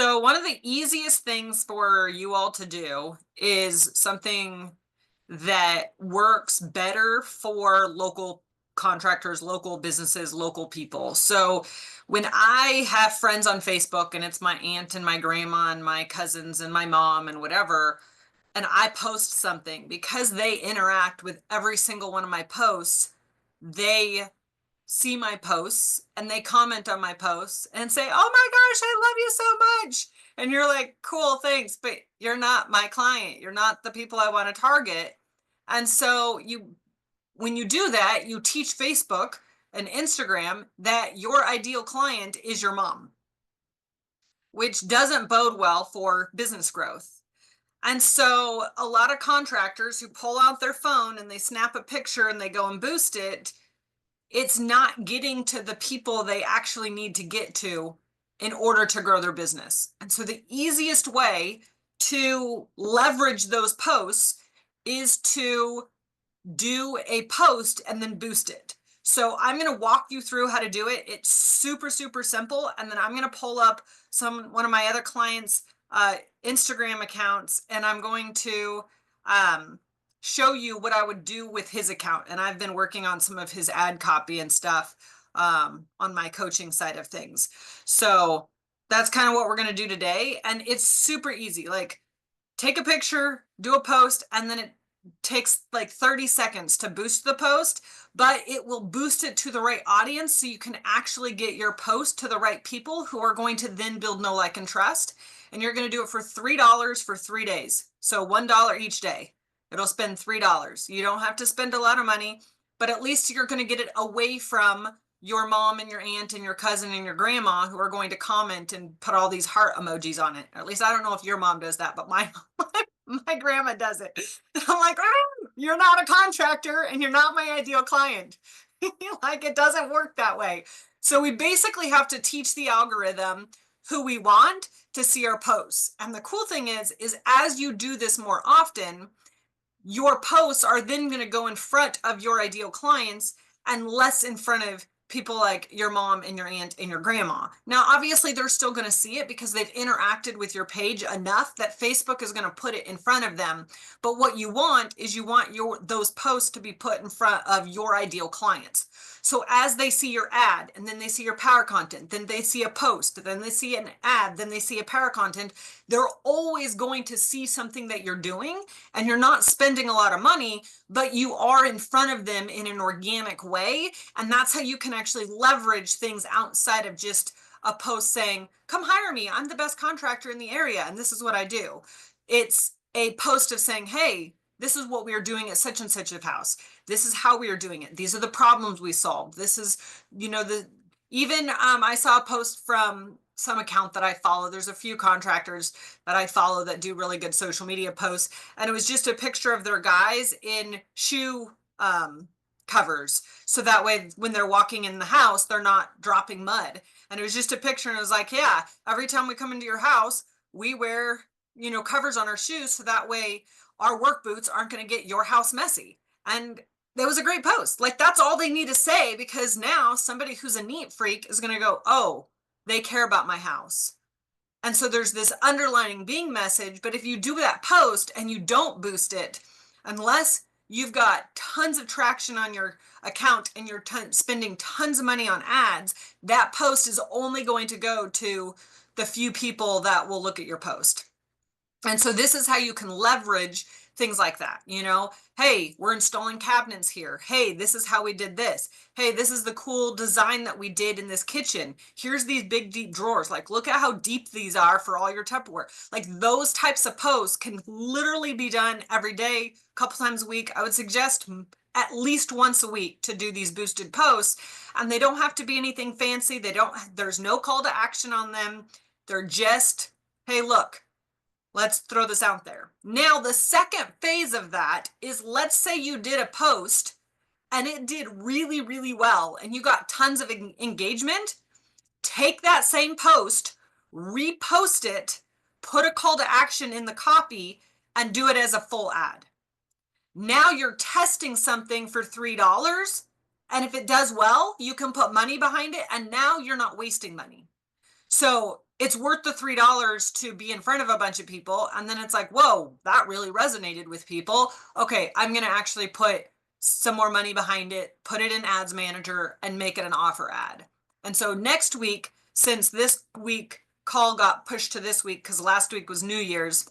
So one of the easiest things for you all to do is something that works better for local contractors, local businesses, local people. So when I have friends on Facebook and it's my aunt and my grandma and my cousins and my mom and whatever, and I post something because they interact with every single one of my posts, they see my posts and they comment on my posts and say, "Oh my gosh, I love you so much." And you're like, "Cool, thanks, but you're not my client. You're not the people I want to target." And so when you do that, you teach Facebook and Instagram that your ideal client is your mom, which doesn't bode well for business growth. And so a lot of contractors who pull out their phone and they snap a picture and they go and boost it, it's not getting to the people they actually need to get to in order to grow their business. And so the easiest way to leverage those posts is to do a post and then boost it. So I'm going to walk you through how to do it. It's super, super simple. And then I'm going to pull up one of my other clients' Instagram accounts, and I'm going to show you what I would do with his account. And I've been working on some of his ad copy and stuff on my coaching side of things. So that's kind of what we're going to do today. And it's super easy. Like, take a picture, do a post, and then it takes like 30 seconds to boost the post, but it will boost it to the right audience so you can actually get your post to the right people who are going to then build know, like, and trust. And you're going to do it for $3 for 3 days. So $1 each day. It'll spend $3. You don't have to spend a lot of money, but at least you're going to get it away from your mom and your aunt and your cousin and your grandma who are going to comment and put all these heart emojis on it. At least I don't know if your mom does that, but my grandma does it. And I'm like, "Oh, you're not a contractor and you're not my ideal client." Like, it doesn't work that way. So we basically have to teach the algorithm who we want to see our posts. And the cool thing is as you do this more often, your posts are then going to go in front of your ideal clients and less in front of people like your mom and your aunt and your grandma. Now, obviously, they're still going to see it because they've interacted with your page enough that Facebook is going to put it in front of them. But what you want is those posts to be put in front of your ideal clients. So as they see your ad, and then they see your power content, then they see a post, then they see an ad, then they see a power content, they're always going to see something that you're doing, and you're not spending a lot of money, but you are in front of them in an organic way. And that's how you can actually leverage things outside of just a post saying, "Come hire me. I'm the best contractor in the area, and this is what I do." It's a post of saying, "Hey, this is what we are doing at such and such a house. This is how we are doing it. These are the problems we solved. This is, I saw a post from some account that I follow. There's a few contractors that I follow that do really good social media posts. And it was just a picture of their guys in shoe covers. So that way, when they're walking in the house, they're not dropping mud. And it was just a picture. And it was like, yeah, every time we come into your house, we wear, covers on our shoes. So that way our work boots aren't going to get your house messy. And that was a great post. Like, that's all they need to say, because now somebody who's a neat freak is going to go, "Oh, they care about my house." And so there's this underlining being message. But if you do that post and you don't boost it, unless you've got tons of traction on your account and you're spending tons of money on ads, that post is only going to go to the few people that will look at your post. And so this is how you can leverage things like that. Hey, we're installing cabinets here. Hey, this is how we did this. Hey, this is the cool design that we did in this kitchen. Here's these big, deep drawers. Like, look at how deep these are for all your Tupperware. Like, those types of posts can literally be done every day, a couple times a week. I would suggest at least once a week to do these boosted posts. And they don't have to be anything fancy. There's no call to action on them. They're just, "Hey, look, let's throw this out there." Now, the second phase of that is, let's say you did a post and it did really, really well and you got tons of engagement. Take that same post, repost it, put a call to action in the copy, and do it as a full ad. Now you're testing something for $3. And if it does well, you can put money behind it. And now you're not wasting money. So it's worth the $3 to be in front of a bunch of people. And then it's like, whoa, that really resonated with people. Okay, I'm going to actually put some more money behind it, put it in Ads Manager, and make it an offer ad. And so next week, since this week call got pushed to this week because last week was New Year's,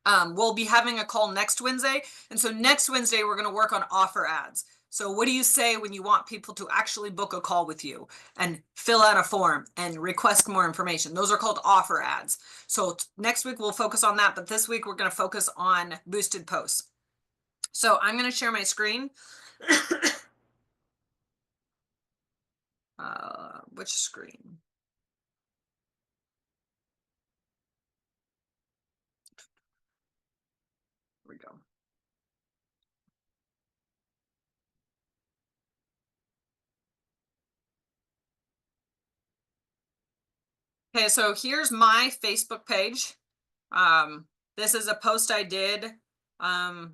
we'll be having a call next Wednesday. And so next Wednesday, we're going to work on offer ads. So what do you say when you want people to actually book a call with you and fill out a form and request more information? Those are called offer ads. So next week we'll focus on that, but this week we're going to focus on boosted posts. So I'm going to share my screen. Which screen? Here we go. Okay, so here's my Facebook page. This is a post I did. And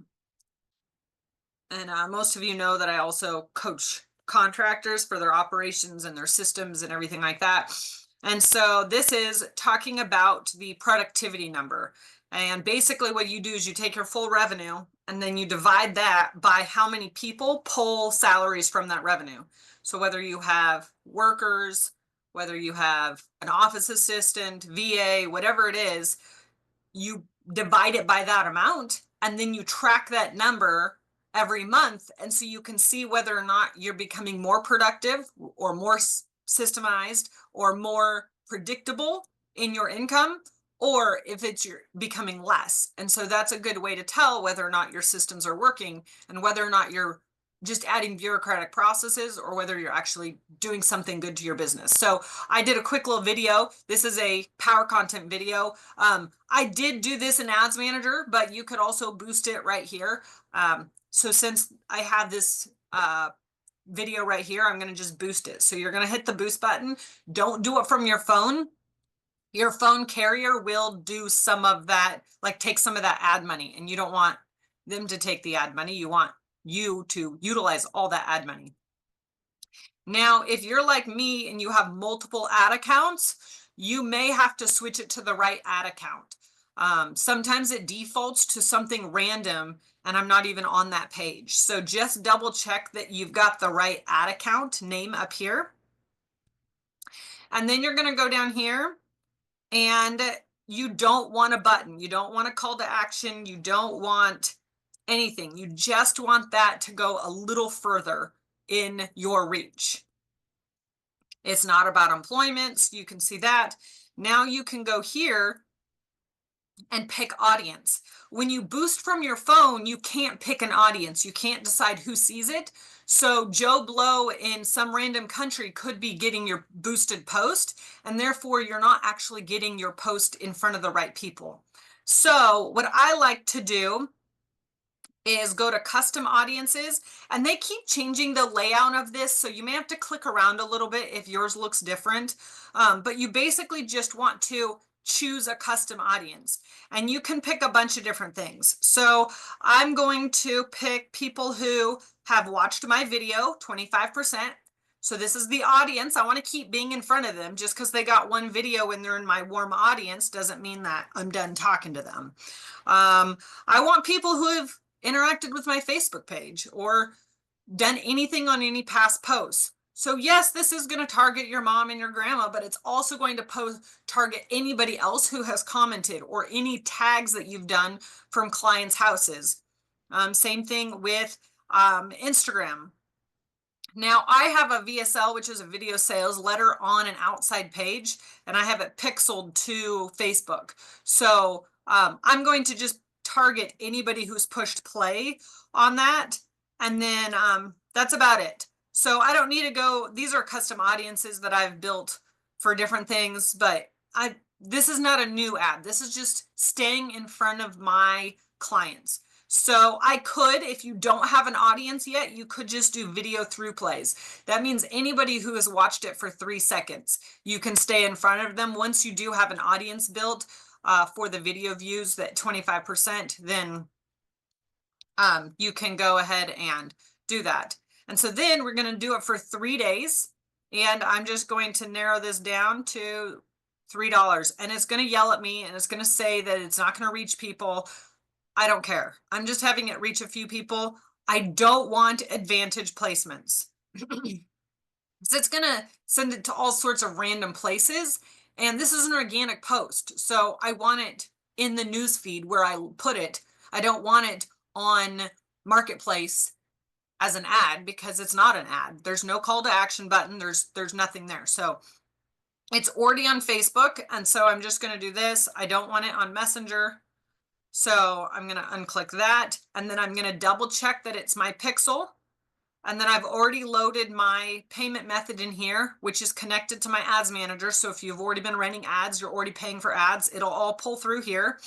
most of you know that I also coach contractors for their operations and their systems and everything like that. And so this is talking about the productivity number. And basically what you do is you take your full revenue and then you divide that by how many people pull salaries from that revenue. So whether you have workers, whether you have an office assistant, VA, whatever it is, you divide it by that amount and then you track that number every month. And so you can see whether or not you're becoming more productive or more systemized or more predictable in your income, or if you're becoming less. And so that's a good way to tell whether or not your systems are working and whether or not you're just adding bureaucratic processes or whether you're actually doing something good to your business. So I did a quick little video. This is a power content video. I did do this in Ads Manager, but you could also boost it right here. So since I have this video right here, I'm going to just boost it. So you're going to hit the boost button. Don't do it from your phone. Your phone carrier will do some of that, like take some of that ad money, and you don't want them to take the ad money. You want you to utilize all that ad money. Now, if you're like me and you have multiple ad accounts, you may have to switch it to the right ad account. Sometimes it defaults to something random and I'm not even on that page. So just double check that you've got the right ad account name up here. And then you're going to go down here and you don't want a button. You don't want a call to action. You don't want anything. You just want that to go a little further in your reach. It's not about employment. So you can see that. Now you can go here and pick audience. When you boost from your phone, you can't pick an audience. You can't decide who sees it. So Joe Blow in some random country could be getting your boosted post, and therefore you're not actually getting your post in front of the right people. So what I like to do is go to custom audiences, and they keep changing the layout of this. So you may have to click around a little bit if yours looks different. But you basically just want to choose a custom audience, and you can pick a bunch of different things. So I'm going to pick people who have watched my video, 25%. So this is the audience. I want to keep being in front of them. Just because they got one video and they're in my warm audience doesn't mean that I'm done talking to them. I want people who have interacted with my Facebook page or done anything on any past posts. So yes, this is going to target your mom and your grandma, but it's also going to target anybody else who has commented or any tags that you've done from clients' houses. Same thing with Instagram. Now I have a VSL, which is a video sales letter, on an outside page, and I have it pixeled to Facebook. So I'm going to just target anybody who's pushed play on that. And then that's about it. So I don't need to go, these are custom audiences that I've built for different things, but this is not a new ad. This is just staying in front of my clients. So I could, if you don't have an audience yet, you could just do video through plays. That means anybody who has watched it for 3 seconds, you can stay in front of them. Once you do have an audience built for the video views, that 25%, then you can go ahead and do that. And so then we're going to do it for 3 days. And I'm just going to narrow this down to $3. And it's going to yell at me and it's going to say that it's not going to reach people. I don't care. I'm just having it reach a few people. I don't want advantage placements. So it's going to send it to all sorts of random places. And this is an organic post. So I want it in the news feed where I put it. I don't want it on Marketplace as an ad because it's not an ad. There's no call to action button. There's nothing there. So it's already on Facebook. And so I'm just going to do this. I don't want it on Messenger. So I'm going to unclick that. And then I'm going to double check that it's my pixel. And then I've already loaded my payment method in here, which is connected to my ads manager. So if you've already been running ads, you're already paying for ads, it'll all pull through here.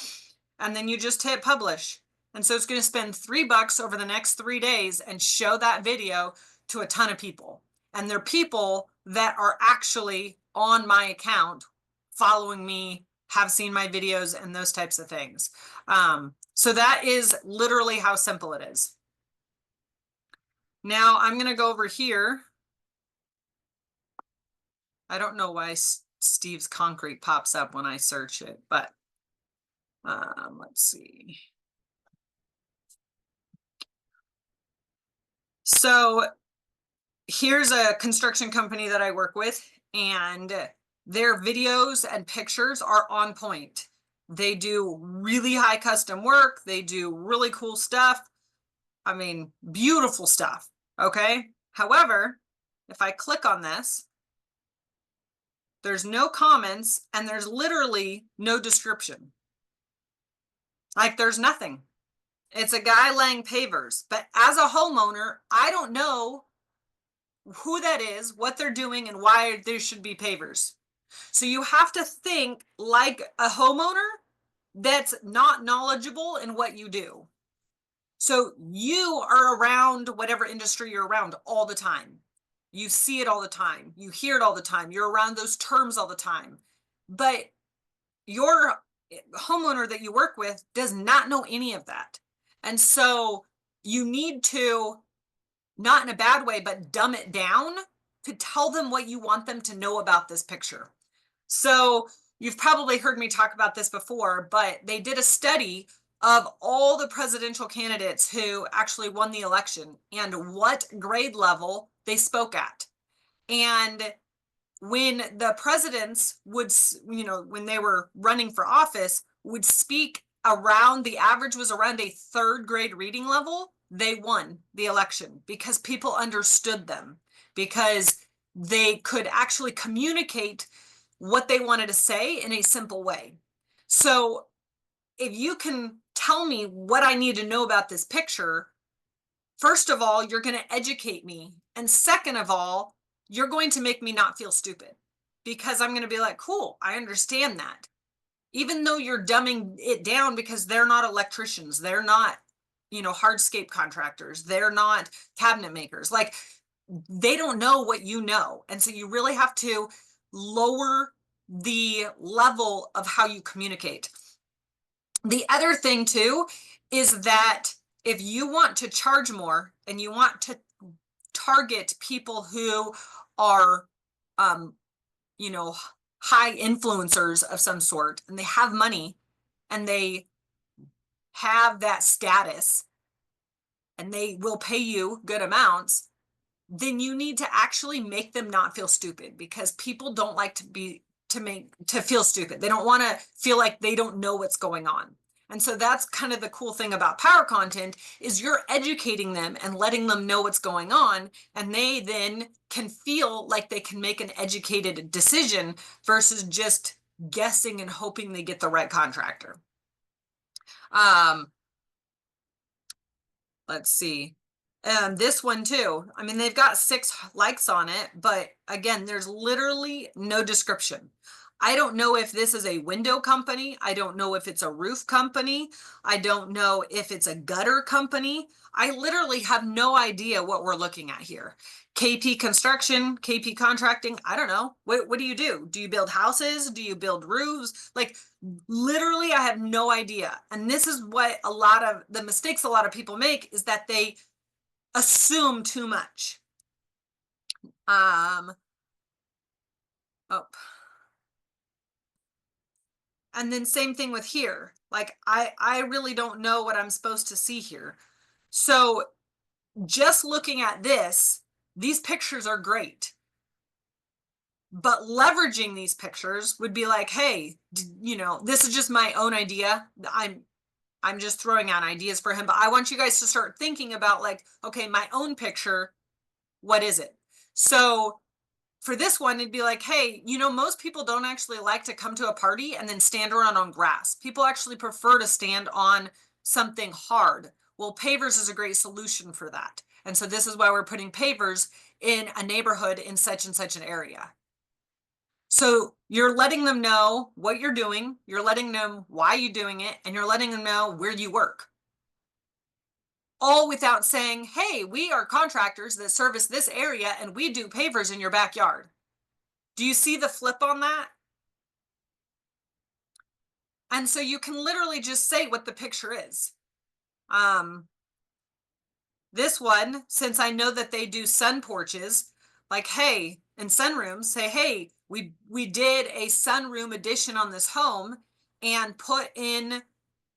And then you just hit publish. And so it's going to spend $3 over the next 3 days and show that video to a ton of people. And they're people that are actually on my account, following me, have seen my videos and those types of things. So that is literally how simple it is. Now I'm going to go over here. I don't know why Steve's Concrete pops up when I search it, but let's see. So here's a construction company that I work with, and their videos and pictures are on point. They do really high custom work. They do really cool stuff. I mean, beautiful stuff. Okay. However, if I click on this, there's no comments and there's literally no description. Like there's nothing. It's a guy laying pavers, but as a homeowner, I don't know who that is, what they're doing, and why there should be pavers. So you have to think like a homeowner that's not knowledgeable in what you do. So you are around whatever industry you're around all the time. You see it all the time. You hear it all the time. You're around those terms all the time. But your homeowner that you work with does not know any of that. And so you need to, not in a bad way, but dumb it down to tell them what you want them to know about this picture. So you've probably heard me talk about this before, but they did a study of all the presidential candidates who actually won the election and what grade level they spoke at. And when the presidents would, when they were running for office, would speak around, the average was around a 3rd grade reading level, they won the election because people understood them, because they could actually communicate what they wanted to say in a simple way. So if you can tell me what I need to know about this picture, first of all, you're going to educate me. And second of all, you're going to make me not feel stupid, because I'm going to be like, cool, I understand that. Even though you're dumbing it down because they're not electricians, they're not, hardscape contractors, they're not cabinet makers. Like, they don't know what you know. And so you really have to lower the level of how you communicate. The other thing too is that if you want to charge more and you want to target people who are, high influencers of some sort, and they have money and they have that status and they will pay you good amounts, then you need to actually make them not feel stupid, because people don't like to feel stupid. They don't want to feel like they don't know what's going on. And so that's kind of the cool thing about power content, is you're educating them and letting them know what's going on, and they then can feel like they can make an educated decision versus just guessing and hoping they get the right contractor. Let's see. This one too. I mean, they've got 6 likes on it, but again, there's literally no description. I don't know if this is a window company. I don't know if it's a roof company. I don't know if it's a gutter company. I literally have no idea what we're looking at here. KP Construction, KP Contracting, I don't know. What do you do? Do you build houses? Do you build roofs? Like, literally, I have no idea. And this is what a lot of the mistakes a lot of people make, is that they assume too much. And then same thing with here. Like, I really don't know what I'm supposed to see here. So just looking at this, these pictures are great. But leveraging these pictures would be like, hey, you know, this is just my own idea. I'm just throwing out ideas for him, but I want you guys to start thinking about like, okay, my own picture, what is it? So for this one, it'd be like, hey, you know, most people don't actually like to come to a party and then stand around on grass. People actually prefer to stand on something hard. Well, pavers is a great solution for that. And so this is why we're putting pavers in a neighborhood in such and such an area. So you're letting them know what you're doing, you're letting them why you're doing it, and you're letting them know where you work. All without saying, hey, we are contractors that service this area and we do pavers in your backyard. Do you see the flip on that? And so you can literally just say what the picture is. This one, since I know that they do sun porches, like, hey, and sunrooms, say, hey, we did a sunroom addition on this home and put in,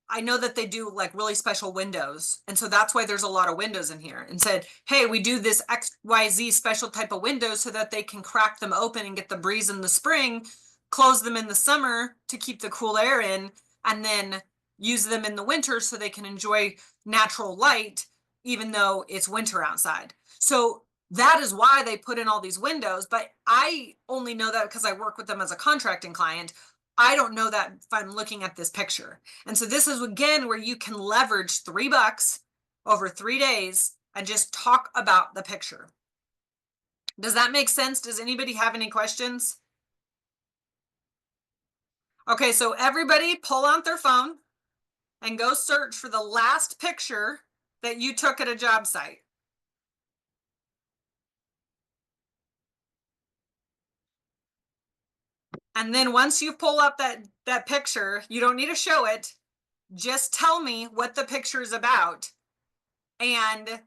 I know that they do like really special windows. And so that's why there's a lot of windows in here, and said, hey, we do this XYZ special type of windows so that they can crack them open and get the breeze in the spring, close them in the summer to keep the cool air in, and then use them in the winter so they can enjoy natural light, even though it's winter outside. So that is why they put in all these windows. But I only know that because I work with them as a contracting client. I don't know that if I'm looking at this picture. And so this is again where you can leverage $3 over 3 days and just talk about the picture. Does that make sense? Does anybody have any questions? Okay, so everybody pull out their phone and go search for the last picture that you took at a job site. And then once you pull up that picture, you don't need to show it. Just tell me what the picture is about and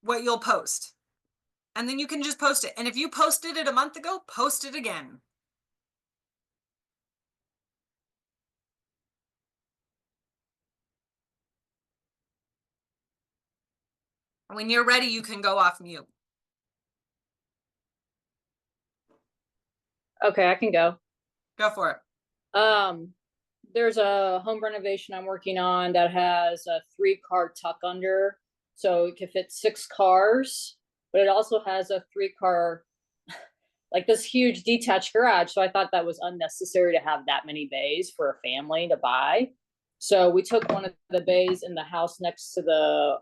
what you'll post. And then you can just post it. And if you posted it a month ago, post it again. When you're ready, you can go off mute. Okay, I can go. Go for it. There's a home renovation I'm working on that has a 3-car tuck under, so it can fit 6 cars, but it also has a 3-car, like this huge detached garage. So I thought that was unnecessary to have that many bays for a family to buy. So we took one of the bays in the house next to the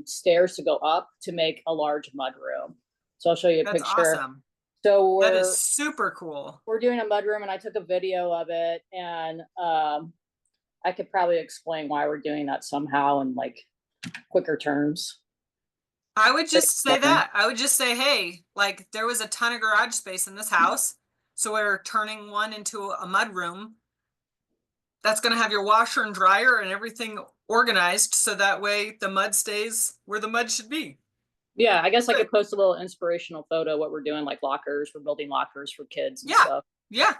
stairs to go up to make a large mudroom. So I'll show you a That's picture. awesome. So that is super cool. We're doing a mudroom, and I took a video of it, and I could probably explain why we're doing that somehow in like quicker terms. I would just say that. I would just say, hey, like there was a ton of garage space in this house, so we're turning one into a mudroom. That's going to have your washer and dryer and everything organized, so that way the mud stays where the mud should be. Yeah, I guess I could post a little inspirational photo of what we're doing, like lockers. We're building lockers for kids and stuff. Yeah,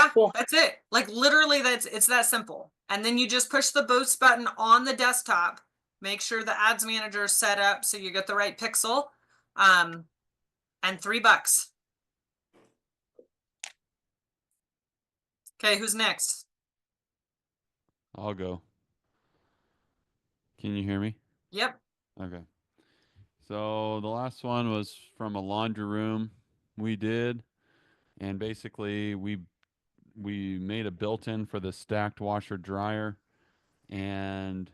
cool. That's it. Like literally it's that simple. And then you just push the boost button on the desktop, make sure the ads manager is set up so you get the right pixel, and $3. Okay, who's next? I'll go. Can you hear me? Yep. Okay. So the last one was from a laundry room we did, and basically we made a built-in for the stacked washer dryer and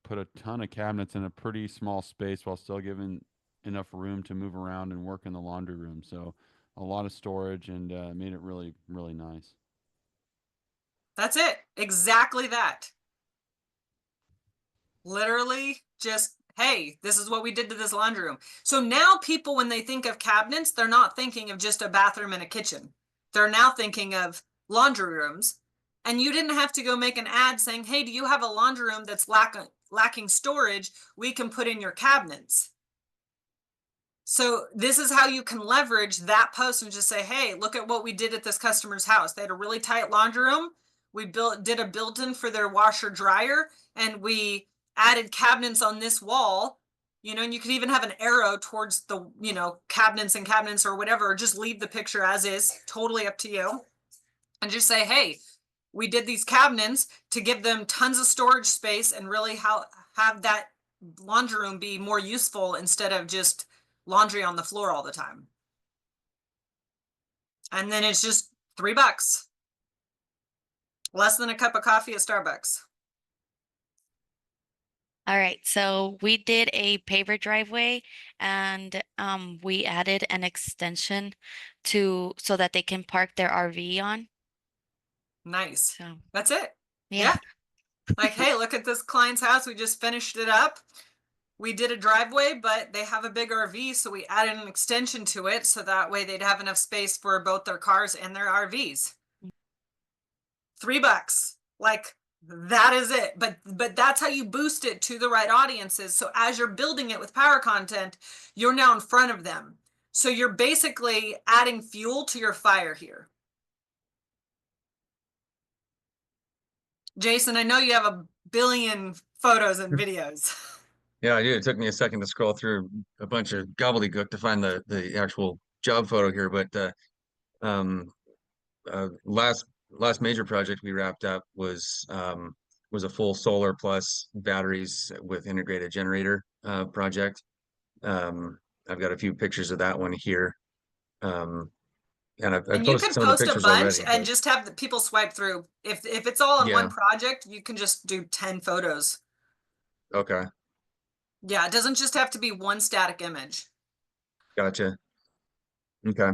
put a ton of cabinets in a pretty small space while still giving enough room to move around and work in the laundry room. So a lot of storage, and made it really, really nice. That's it. Exactly that. Literally just, hey, this is what we did to this laundry room. So now people, when they think of cabinets, they're not thinking of just a bathroom and a kitchen. They're now thinking of laundry rooms. And you didn't have to go make an ad saying, hey, do you have a laundry room that's lacking storage? We can put in your cabinets. So this is how you can leverage that post and just say, hey, look at what we did at this customer's house. They had a really tight laundry room. We did a built-in for their washer dryer, and we added cabinets on this wall, and you could even have an arrow towards the, cabinets or whatever, or just leave the picture as is, totally up to you. And just say, hey, we did these cabinets to give them tons of storage space and really have that laundry room be more useful instead of just laundry on the floor all the time. And then it's just $3, less than a cup of coffee at Starbucks. All right, so we did a paver driveway, and we added an extension so that they can park their RV on. Nice. So That's it. yeah. Like, hey, look at this client's house. We just finished it up. We did a driveway, but they have a big RV, so we added an extension to it, so that way they'd have enough space for both their cars and their RVs. $3. Like, that is it. But that's how you boost it to the right audiences. So as you're building it with power content, you're now in front of them. So you're basically adding fuel to your fire here. Jason, I know you have a billion photos and videos. Yeah, I do. It took me a second to scroll through a bunch of gobbledygook to find the actual job photo here, but um last major project we wrapped up was a full solar plus batteries with integrated generator project. I've got a few pictures of that one here. And I've And you posted can some of the post a pictures bunch already, and but just have the people swipe through. If it's all in yeah, one project, you can just do 10 photos. okay, Yeah, it doesn't just have to be one static image. gotcha. Okay.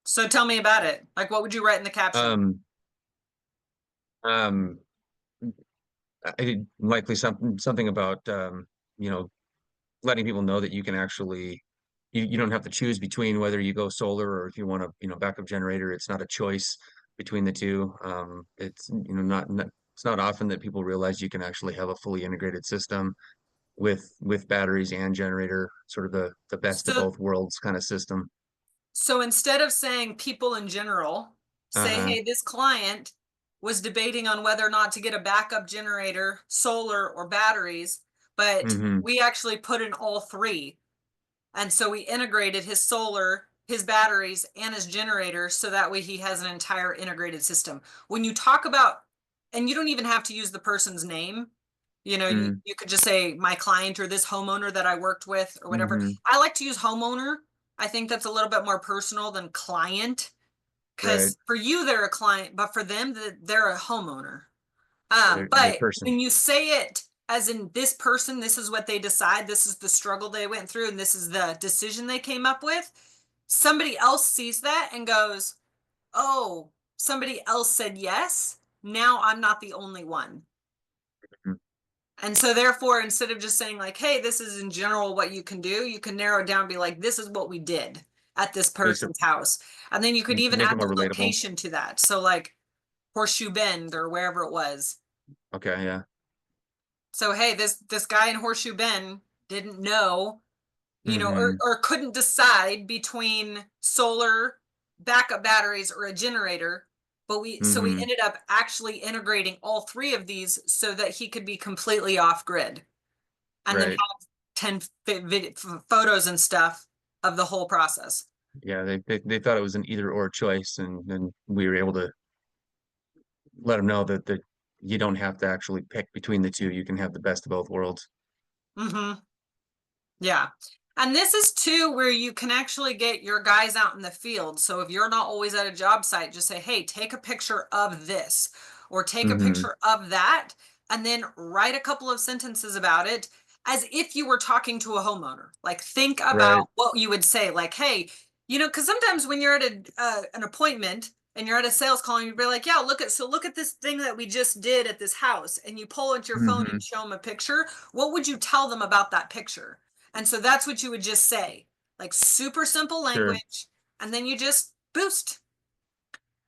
So tell me about it. Like, what would you write in the caption? Um likely something about you know, letting people know that you can actually you don't have to choose between whether you go solar or if you want a backup generator. It's not a choice between the two. It's not it's not often that people realize you can actually have a fully integrated system with batteries and generator, sort of the best of So both worlds kind of system. So instead of saying people in general, say, Uh-huh. hey, this client was debating on whether or not to get a backup generator, solar, or batteries, but Mm-hmm. we actually put in all three. And so we integrated his solar, his batteries, and his generator, so that way he has an entire integrated system. When you talk about, and you don't even have to use the person's name, you could just say my client or this homeowner that I worked with or whatever. Mm-hmm. I like to use homeowner. I think that's a little bit more personal than client, Right. because for you they're a client, but for them they're a homeowner. They're But person. when you say it as in this person, this is what they decide, this is the struggle they went through, and this is the decision they came up with, somebody else sees that and goes, oh, somebody else said yes, now I'm not the only one. Mhm. And so therefore, instead of just saying like, hey, this is in general what you can do, you can narrow it down and be like, this is what we did at this Makes it person's house. And then you could even make it add more the relatable. location to that. So like Horseshoe Bend or wherever it was. Okay, yeah. So hey, this guy in Horseshoe Bend didn't know, Mm-hmm. or couldn't decide between solar, backup batteries, or a generator. But we Mm-hmm. ended up actually integrating all three of these so that he could be completely off grid, and then Right. have 10 photos and stuff of the whole process. Yeah, they thought it was an either or choice, and then we were able to let them know that you don't have to actually pick between the two. You can have the best of both worlds. Mm-hmm. Yeah. And this is too where you can actually get your guys out in the field. So if you're not always at a job site, just say, hey, take a picture of this or take a Mm-hmm. picture of that, and then write a couple of sentences about it as if you were talking to a homeowner. Like, think Right. about what you would say, like, hey, because sometimes when you're at an appointment and you're at a sales call and you'd be like, yeah, look at this thing that we just did at this house, and you pull out your phone Mm-hmm. and show them a picture. What would you tell them about that picture? And so that's what you would just say, like super simple Sure. language, and then you just boost.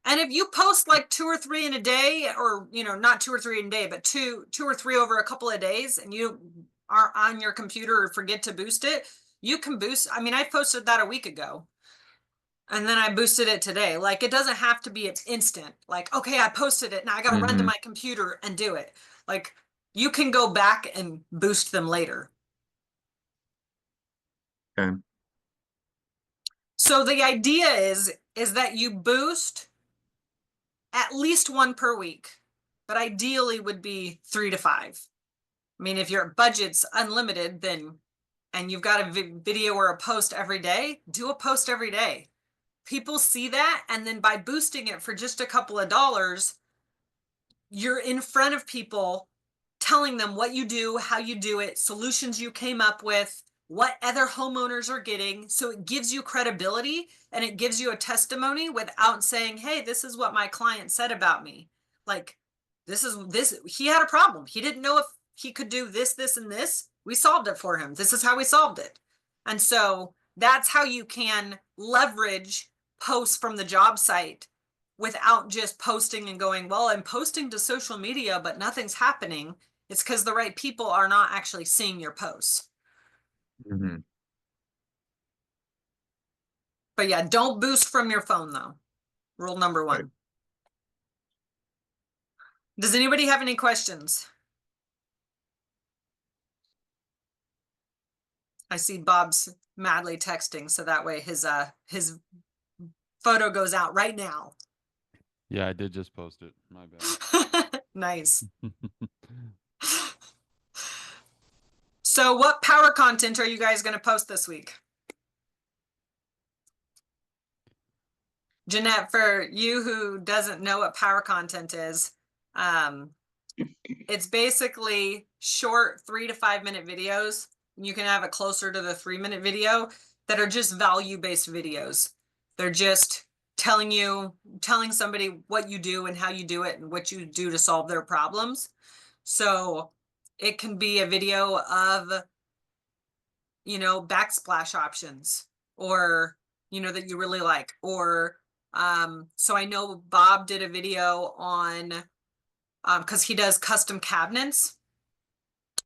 And if you post like 2 or 3 in a day, or not 2 or 3 in a day, but two or three over a couple of days, and you are on your computer or forget to boost it, you can boost. I mean, I posted that a week ago. And then I boosted it today. Like, it doesn't have to be instant. Like, okay, I posted it. Now I got to run to Mhm. my computer and do it. Like, you can go back and boost them later. Okay. So the idea is that you boost at least one per week, but ideally would be 3 to 5. I mean, if your budget's unlimited, then, and you've got a video or a post every day, do a post every day. People see that, and then by boosting it for just a couple of dollars, you're in front of people telling them what you do, how you do it, solutions you came up with, what other homeowners are getting. So it gives you credibility and it gives you a testimony without saying, hey, this is what my client said about me. Like, this, he had a problem. He didn't know if he could do this, this, and this. We solved it for him. This is how we solved it. And so that's how you can leverage posts from the job site without just posting and going, well, I'm posting to social media, but nothing's happening. It's because the right people are not actually seeing your posts. Mhm. But yeah, don't boost from your phone though. Rule number one. Right. Does anybody have any questions? I see Bob's madly texting, so that way his photo goes out right now. Yeah, I did just post it. My bad. Nice. So what power content are you guys going to post this week? Jeanette, for you who doesn't know what power content is, it's basically short 3 to 5 minute videos. You can have it closer to the 3-minute video that are just value-based videos. They're just telling somebody what you do and how you do it and what you do to solve their problems. So it can be a video of, backsplash options, or, that you really like, or, so I know Bob did a video on, because he does custom cabinets.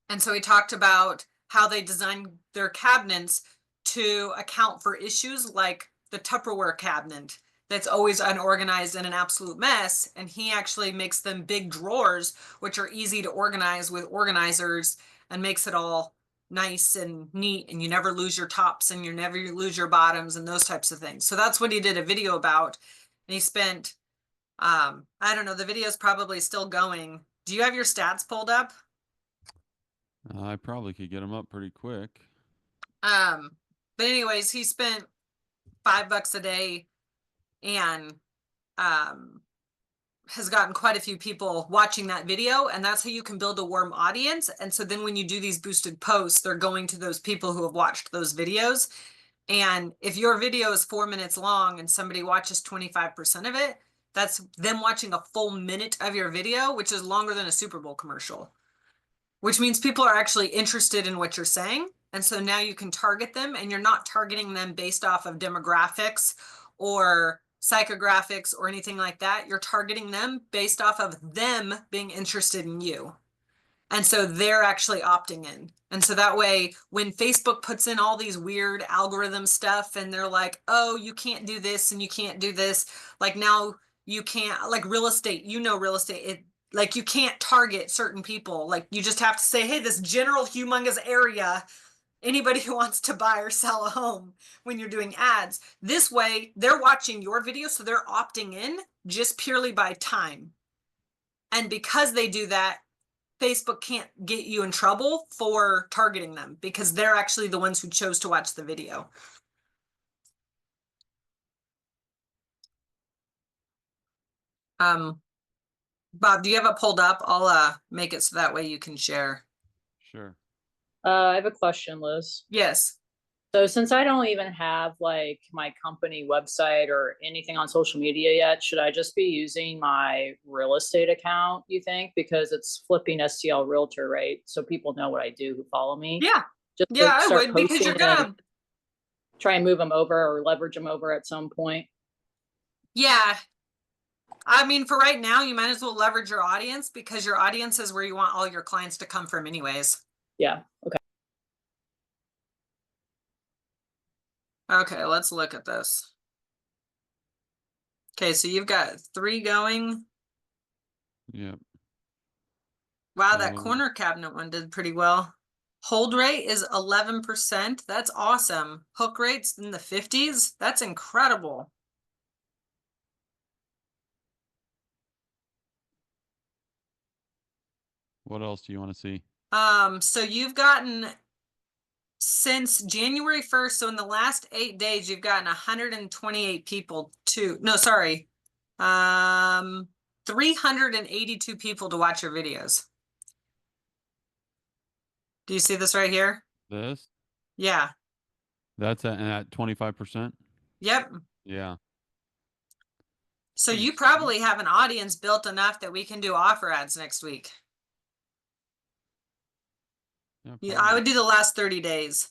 And so he talked about how they design their cabinets to account for issues like the Tupperware cabinet that's always unorganized and an absolute mess. And he actually makes them big drawers, which are easy to organize with organizers, and makes it all nice and neat, and you never lose your tops and you never lose your bottoms and those types of things. So that's what he did a video about. And he spent, I don't know, the video is probably still going. Do you have your stats pulled up? I probably could get them up pretty quick. But anyways, he spent $5 a day and has gotten quite a few people watching that video, and that's how you can build a warm audience. And so then when you do these boosted posts, they're going to those people who have watched those videos. And if your video is 4 minutes long and somebody watches 25% of it, that's them watching a full minute of your video, which is longer than a Super Bowl commercial, which means people are actually interested in what you're saying. And so now you can target them, and you're not targeting them based off of demographics or psychographics or anything like that. You're targeting them based off of them being interested in you. And so they're actually opting in. And so that way, when Facebook puts in all these weird algorithm stuff and they're like, oh, you can't do this and you can't do this, like now you can't, like real estate, real estate, like you can't target certain people. Like you just have to say, hey, this general humongous area, anybody who wants to buy or sell a home, when you're doing ads. This way, they're watching your video, so they're opting in just purely by time. And because they do that, Facebook can't get you in trouble for targeting them, because they're actually the ones who chose to watch the video. Bob, do you have it pulled up? I'll make it so that way you can share. Sure. I have a question, Liz. Yes. So since I don't even have like my company website or anything on social media yet, should I just be using my real estate account, you think? Because it's flipping STL Realtor, right? So people know what I do who follow me. Yeah. Just Yeah, I start would, because you're posting gonna and try and move them over or leverage them over at some point. Yeah. I mean, for right now, you might as well leverage your audience, because your audience is where you want all your clients to come from anyways. Yeah. Okay. Okay, let's look at this. Okay, so you've got 3 going. Yep. Wow, that So corner cabinet one did pretty well. Hold rate is 11%. That's awesome. Hook rates in the 50s. That's incredible. what else do you want to see? So you've gotten since January 1st, so in the last 8 days, you've gotten 128 people to, no, sorry, 382 people to watch your videos. Do you see this right here? This? Yeah. That's at 25%? Yep. Yeah. So Pretty you sweet. probably have an audience built enough that we can do offer ads next week. Yeah, Yeah, I probably. would do the last 30 days.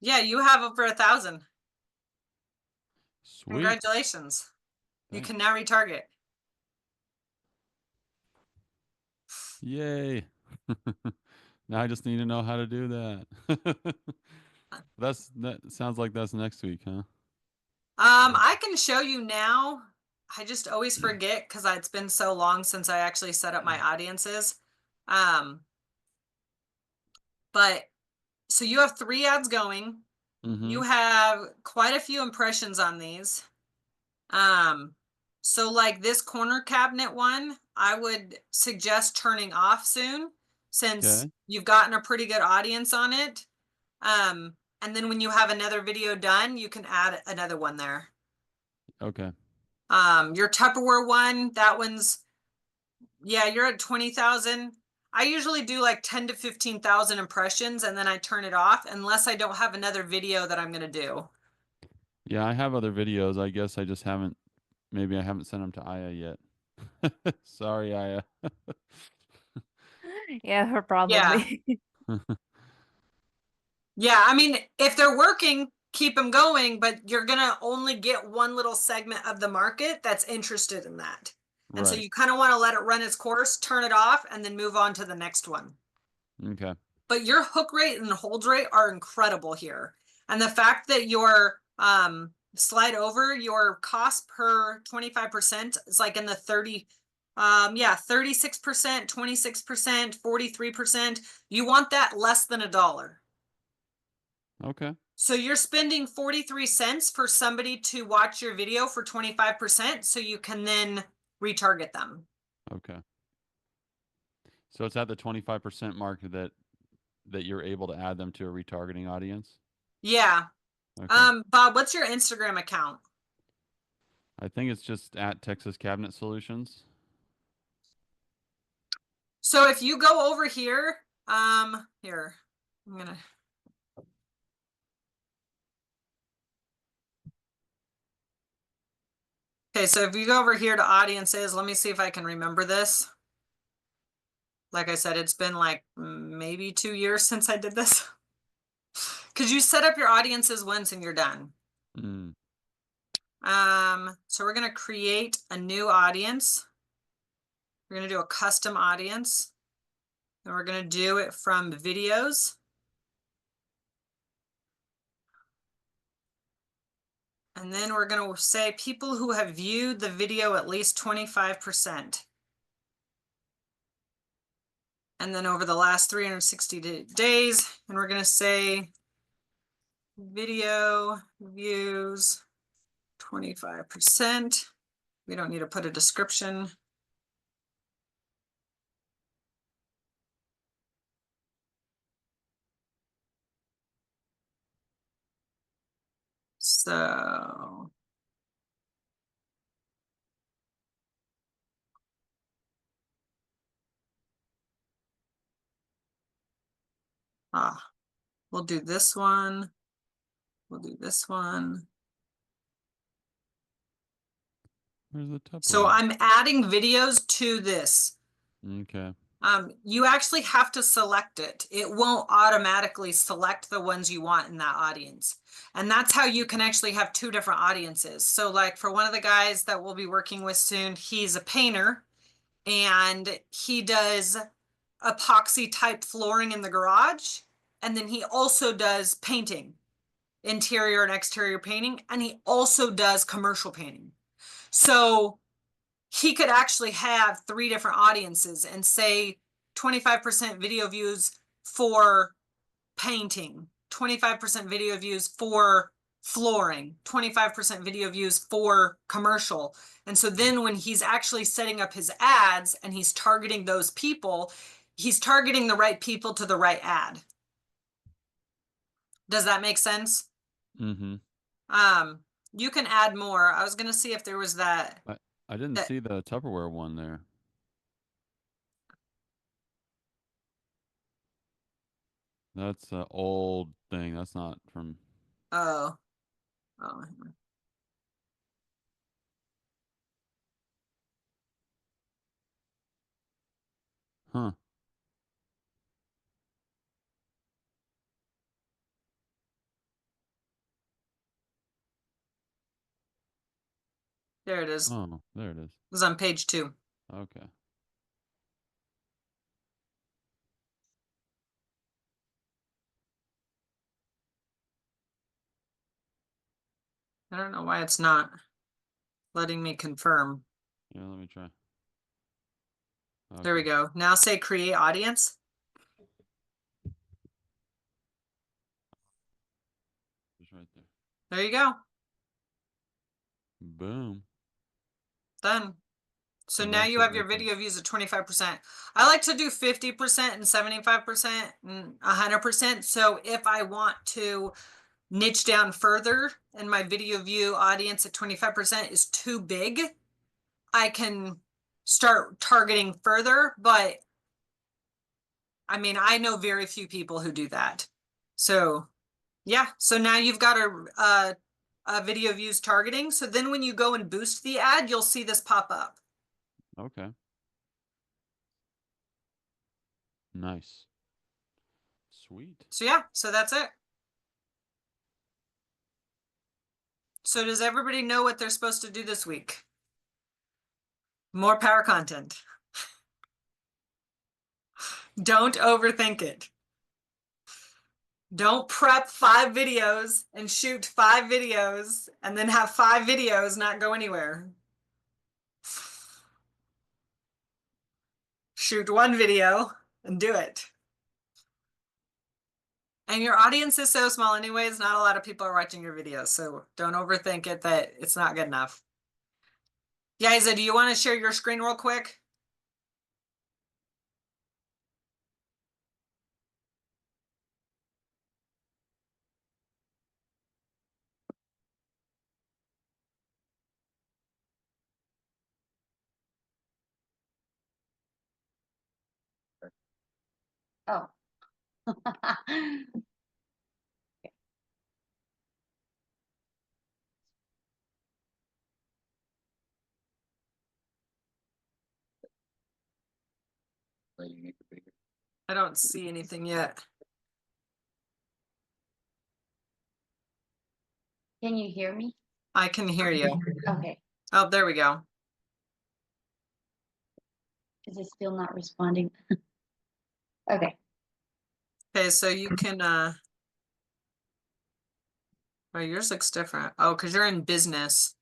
Yeah, you have over 1,000. Sweet. Congratulations. You Thanks. can now retarget. Yay. Now I just need to know how to do that. That sounds like that's next week, huh? I can show you now. I just always forget because it's been so long since I actually set up my audiences. But so you have 3 ads going. Mm-hmm. You have quite a few impressions on these. So like this corner cabinet one, I would suggest turning off soon since Okay. you've gotten a pretty good audience on it. And then when you have another video done, you can add another one there. Okay. Your Tupperware one, that one's, yeah, you're at 20,000. I usually do like 10 to 15,000 impressions and then I turn it off unless I don't have another video that I'm going to do. Yeah, I have other videos. I guess I just haven't. Maybe I haven't sent them to Aya yet. Sorry, Aya. Yeah, Yeah. probably. Yeah. I mean, if they're working, keep them going, but you're going to only get one little segment of the market that's interested in that. And so Right. you kind of want to let it run its course, turn it off, and then move on to the next one. Okay. But your hook rate and hold rate are incredible here. And the fact that your slide over your cost per 25% is like in the 36%, 26%, 43%. You want that less than $1. Okay. So you're spending 43 cents for somebody to watch your video for 25%, so you can then retarget them. Okay. So it's at the 25% mark that you're able to add them to a retargeting audience. Yeah. Okay. Bob, what's your Instagram account? I think it's just at Texas Cabinet Solutions. So if you go over here, here, I'm gonna. Okay, so if you go over here to audiences, let me see if I can remember this. Like I said, it's been like maybe 2 years since I did this. Because you set up your audiences once and you're done. Mm. So we're gonna create a new audience. We're gonna do a custom audience. And we're gonna do it from videos. And then we're gonna say people who have viewed the video at least 25%. And then over the last 360 days, and we're gonna say video views 25%. We don't need to put a description. So we'll do this one. We'll do this one. Where's the Tupperware? So I'm adding videos to this. Okay. You actually have to select it. It won't automatically select the ones you want in that audience. And that's how you can actually have 2 different audiences. So like for one of the guys that we'll be working with soon, he's a painter and he does epoxy type flooring in the garage. and then he also does painting, interior and exterior painting, and he also does commercial painting. So he could actually have 3 different audiences and say 25% video views for painting, 25% video views for flooring, 25% video views for commercial. And so then when he's actually setting up his ads and he's targeting those people, he's targeting the right people to the right ad. Does that make sense? Mm-hmm. You can add more. I was gonna see if there was that. I didn't That- see the Tupperware one there. That's an old thing. That's not from. Oh. Huh. There it is. It Oh, there it is. was on page 2. Okay. I don't know why it's not letting me confirm. Yeah, let me try. There we Okay. go. Now say create audience. Just right there. There you go. Boom. Done. So And now that's you it have your right there. video views at 25%. I like to do 50% and 75% and 100%. So if I want to niche down further and my video view audience at 25% is too big, I can start targeting further. But I mean, I know very few people who do that. So yeah, so now you've got a video views targeting. So then when you go and boost the ad, you'll see this pop up. Okay. Nice. Sweet. So yeah, so that's it. So does everybody know what they're supposed to do this week? More power content. Don't overthink it. Don't prep 5 videos and shoot 5 videos and then have 5 videos not go anywhere. Shoot 1 video and do it. And your audience is so small anyways, not a lot of people are watching your videos, so don't overthink it that it's not good enough. Yeah, Isa, do you want to share your screen real quick? Oh. I don't see anything yet. Can you hear me? I can hear you. Okay. Oh, there we go. Is it still not responding? Okay. Okay, so you can oh, yours looks different. Oh, because you're in business.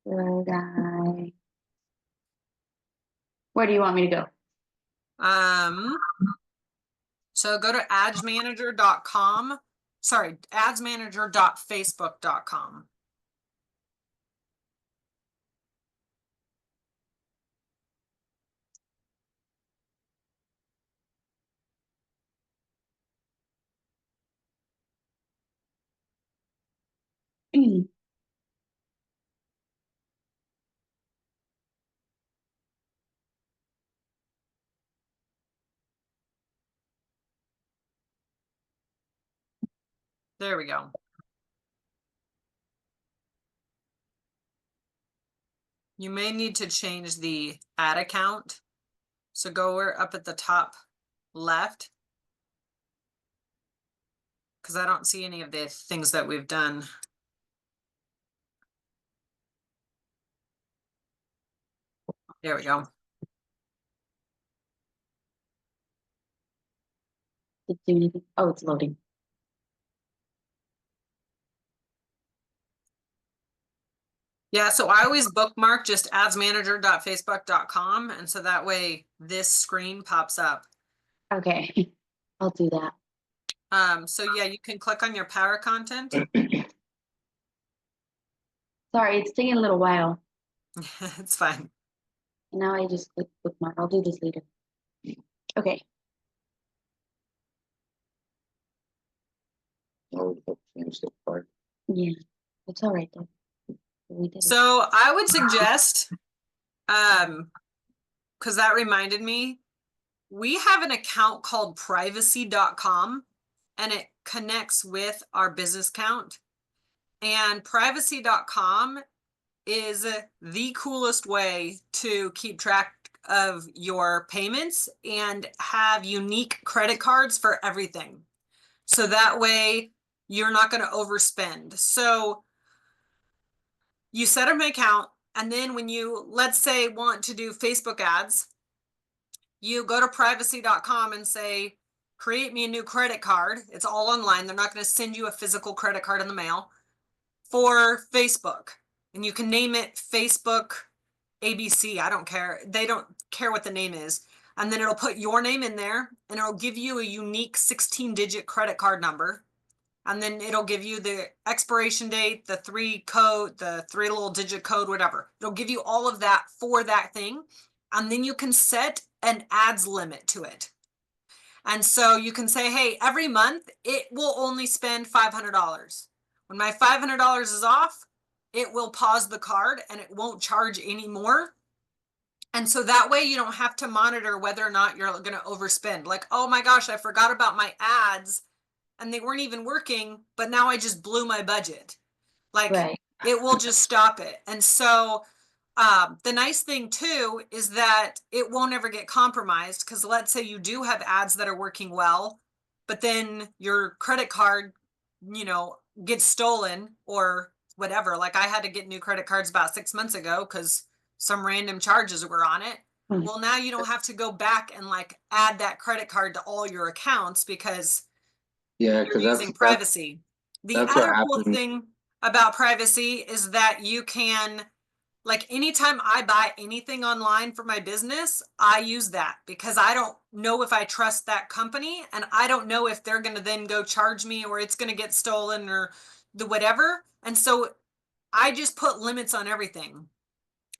Good guy. Where do you want me to go? So go to adsmanager.com. Sorry, adsmanager.facebook.com. There we go. You may need to change the ad account. So go up at the top left. Because I don't see any of the things that we've done. There we go. it do anything? Oh, it's loading. Yeah, so I always bookmark just adsmanager.facebook.com, and so that way this screen pops up. Okay, I'll do that. So yeah, you can click on your power content. Sorry, it's taking a little while. It's fine. And now I just click bookmark. I'll do this later. Okay. Oh, change the part. Yeah, it's all right though. We did it. So I would suggest, because that reminded me, we have an account called privacy.com and it connects with our business account. And privacy.com is the coolest way to keep track of your payments and have unique credit cards for everything. So that way you're not going to overspend. So you set up an account, and then when you, let's say, want to do Facebook ads, you go to privacy.com and say, create me a new credit card. It's all online. They're not going to send you a physical credit card in the mail for Facebook. And you can name it Facebook ABC. I don't care. They don't care what the name is. And then it'll put your name in there and it'll give you a unique 16-digit credit card number. And then it'll give you the expiration date, the three little digit code, whatever. It'll give you all of that for that thing. And then you can set an ads limit to it. And so you can say, hey, every month it will only spend $500. When my $500 is off, it will pause the card and it won't charge anymore. And so that way you don't have to monitor whether or not you're going to overspend. Like, oh my gosh, I forgot about my ads and they weren't even working, but now I just blew my budget. Like, Right. it will just stop it. And so the nice thing too is that it won't ever get compromised, because let's say you do have ads that are working well, but then your credit card, gets stolen or whatever. Like I had to get new credit cards about 6 months ago because some random charges were on it. Hmm. Well, now you don't have to go back and like add that credit card to all your accounts because Yeah, you're because using privacy. The that's what other cool happened. thing about privacy is that you can, like, anytime I buy anything online for my business, I use that because I don't know if I trust that company and I don't know if they're going to then go charge me or it's going to get stolen or the whatever. And so I just put limits on everything.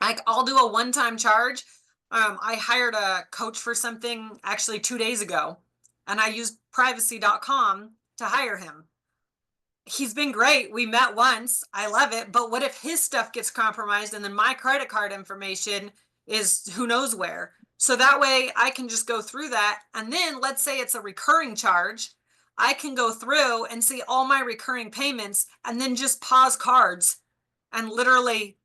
Like I'll do a one-time charge. I hired a coach for something actually 2 days ago and I used privacy.com to hire him. He's been great. We met once. I love it. But what if his stuff gets compromised and then my credit card information is who knows where? So that way I can just go through that. And then let's say it's a recurring charge. I can go through and see all my recurring payments and then just pause cards and literally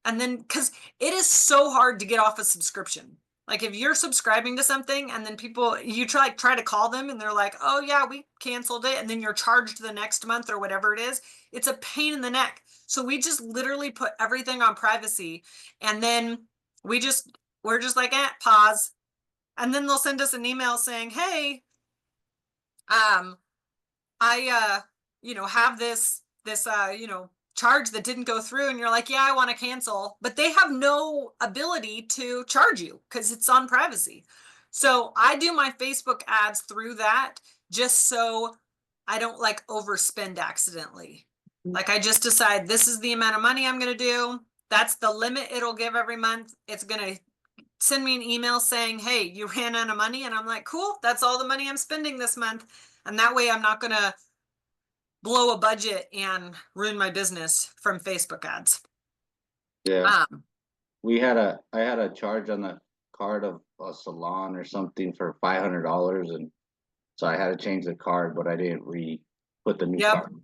and then because it is so hard to get off a subscription. Like if you're subscribing to something and then you try to call them and they're like, oh yeah, we canceled it. And then you're charged the next month or whatever it is. It's a pain in the neck. So we just literally put everything on privacy. And then we're just like, pause. And then they'll send us an email saying, hey, I, have this, charge that didn't go through, and you're like, yeah, I want to cancel, but they have no ability to charge you because it's on privacy. So I do my Facebook ads through that just so I don't like overspend accidentally. Like I just decide this is the amount of money I'm going to do. That's the limit it'll give every month. It's going to send me an email saying, hey, you ran out of money. And I'm like, cool, that's all the money I'm spending this month. And that way I'm not going to blow a budget and ruin my business from Facebook ads. Yeah, I had a charge on the card of a salon or something for $500, and so I had to change the card, but I didn't put the new Yep. card.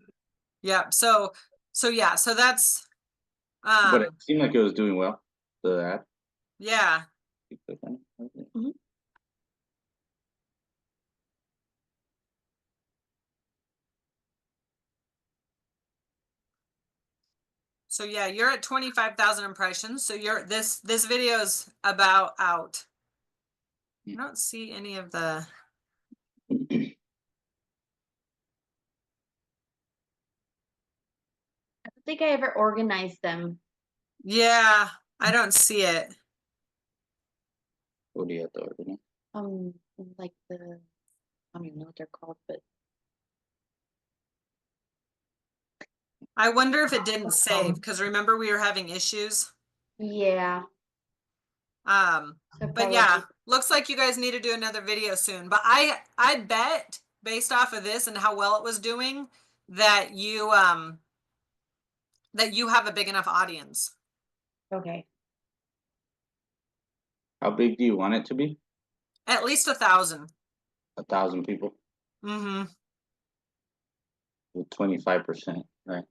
Yeah. So that's, But it seemed like it was doing well. The ad. yeah. Mhm. So yeah, you're at 25,000 impressions. So this video is about out. I don't see any of the, think I ever organized them. Yeah, I don't see it. What do you have to organize? Like the, I don't even know what they're called, but I wonder if it didn't save, because remember we were having issues. yeah. So But yeah, probably- looks like you guys need to do another video soon. But I bet based off of this and how well it was doing that you have a big enough audience. Okay. How big do you want it to be? At least 1,000. 1,000 people Mm-hmm. with 25%, right?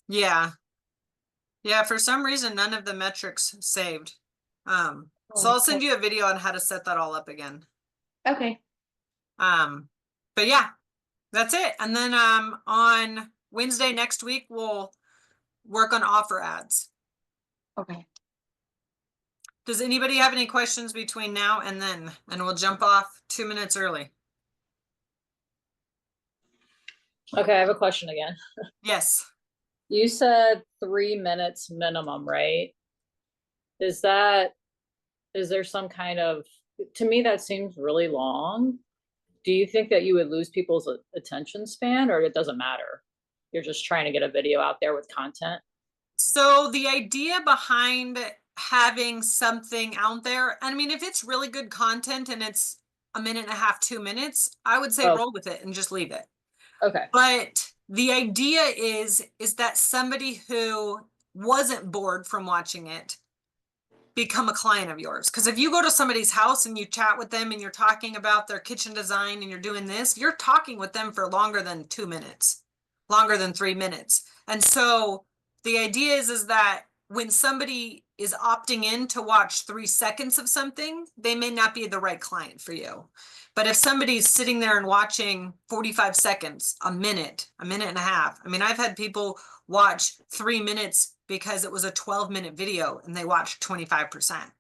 Yeah. Yeah, for some reason none of the metrics saved. So I'll send you a video on how to set that all up again. Okay. But yeah, that's it. And then on Wednesday next week we'll work on offer ads. Okay. Does anybody have any questions between now and then? And we'll jump off 2 minutes early. Okay, I have a question again. Yes. You said 3 minutes minimum, right? Is there some kind of, to me, that seems really long. Do you think that you would lose people's attention span, or it doesn't matter? You're just trying to get a video out there with content? So the idea behind having something out there, I mean, if it's really good content and it's 1.5 minutes, 2 minutes, I would say roll with it and just leave it. Okay. But the idea is that somebody who wasn't bored from watching it become a client of yours. Because if you go to somebody's house and you chat with them and you're talking about their kitchen design and you're doing this, you're talking with them for longer than 2 minutes, longer than 3 minutes. And so the idea is that when somebody is opting in to watch 3 seconds of something, they may not be the right client for you. But if somebody's sitting there and watching 45 seconds, a minute and a half, I mean, I've had people watch 3 minutes because it was a 12-minute video and they watched 25%.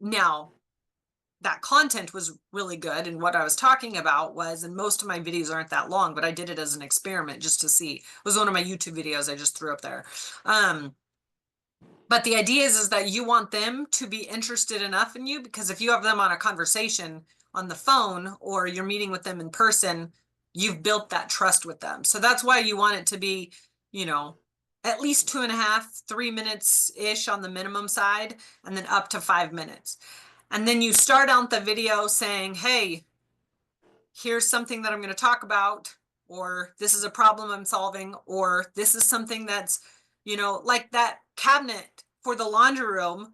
Now, that content was really good. And what I was talking about was, and most of my videos aren't that long, but I did it as an experiment just to see. It was one of my YouTube videos I just threw up there. But the idea is that you want them to be interested enough in you, because if you have them on a conversation on the phone or you're meeting with them in person, you've built that trust with them. So that's why you want it to be, you know, at least 2.5, 3 minutes-ish on the minimum side, and then up to 5 minutes. And then you start out the video saying, hey, here's something that I'm going to talk about, or this is a problem I'm solving, or this is something that's, you know, like that cabinet for the laundry room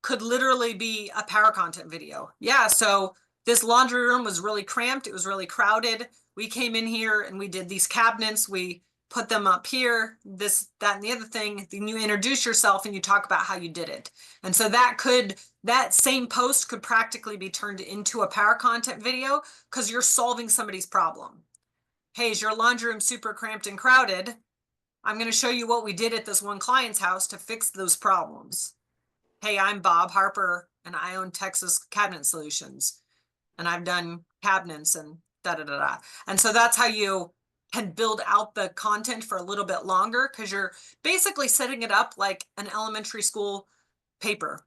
could literally be a power content video. Yeah, so this laundry room was really cramped. It was really crowded. We came in here and we did these cabinets. We put them up here, this, that, and the other thing. Then you introduce yourself and you talk about how you did it. And so that same post could practically be turned into a power content video because you're solving somebody's problem. Hey, is your laundry room super cramped and crowded? I'm going to show you what we did at this one client's house to fix those problems. Hey, I'm Bob Harper and I own Texas Cabinet Solutions. And I've done cabinets and da-da-da-da. And so that's how you can build out the content for a little bit longer, because you're basically setting it up like an elementary school paper.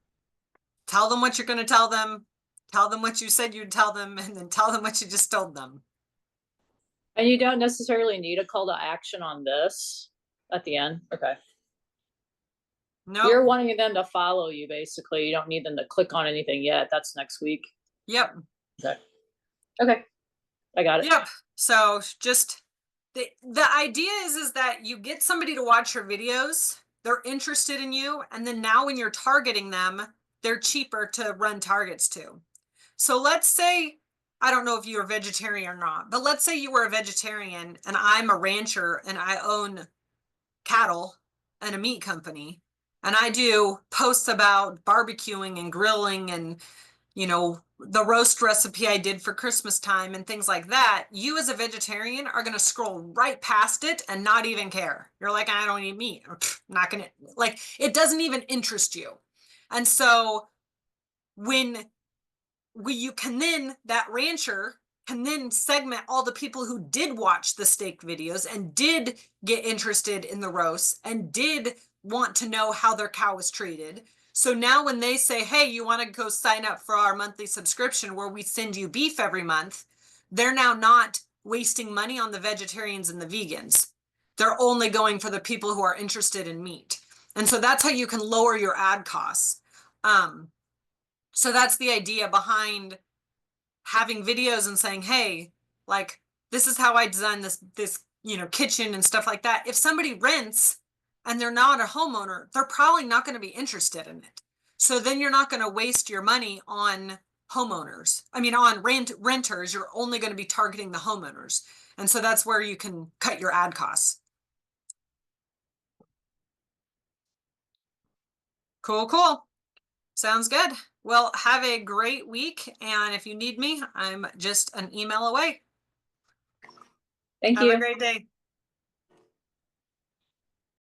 Tell them what you're going to tell them what you said you'd tell them, and then tell them what you just told them. And you don't necessarily need a call to action on this at the end. Okay. No. You're wanting them to follow you, basically. You don't need them to click on anything yet. That's next week. Yep. Okay. Okay. I got it. Yep. So just the idea is that you get somebody to watch your videos, they're interested in you, and then now when you're targeting them, they're cheaper to run targets to. So let's say, I don't know if you're a vegetarian or not, but let's say you were a vegetarian and I'm a rancher and I own cattle and a meat company, and I do posts about barbecuing and grilling and, you know, the roast recipe I did for Christmas time and things like that. You as a vegetarian are going to scroll right past it and not even care. You're like, I don't eat meat. Not going to, like, it doesn't even interest you. And so when you can, then that rancher can then segment all the people who did watch the steak videos and did get interested in the roast and did want to know how their cow was treated. So now when they say, hey, you want to go sign up for our monthly subscription where we send you beef every month, they're now not wasting money on the vegetarians and the vegans. They're only going for the people who are interested in meat. And so that's how you can lower your ad costs. So that's the idea behind having videos and saying, hey, like, this is how I design this, kitchen and stuff like that. If somebody rents and they're not a homeowner, they're probably not going to be interested in it. So then you're not going to waste your money on homeowners. I mean, on renters, you're only going to be targeting the homeowners. And so that's where you can cut your ad costs. Cool. Sounds good. Well, have a great week. And if you need me, I'm just an email away. Thank Have you. a great day.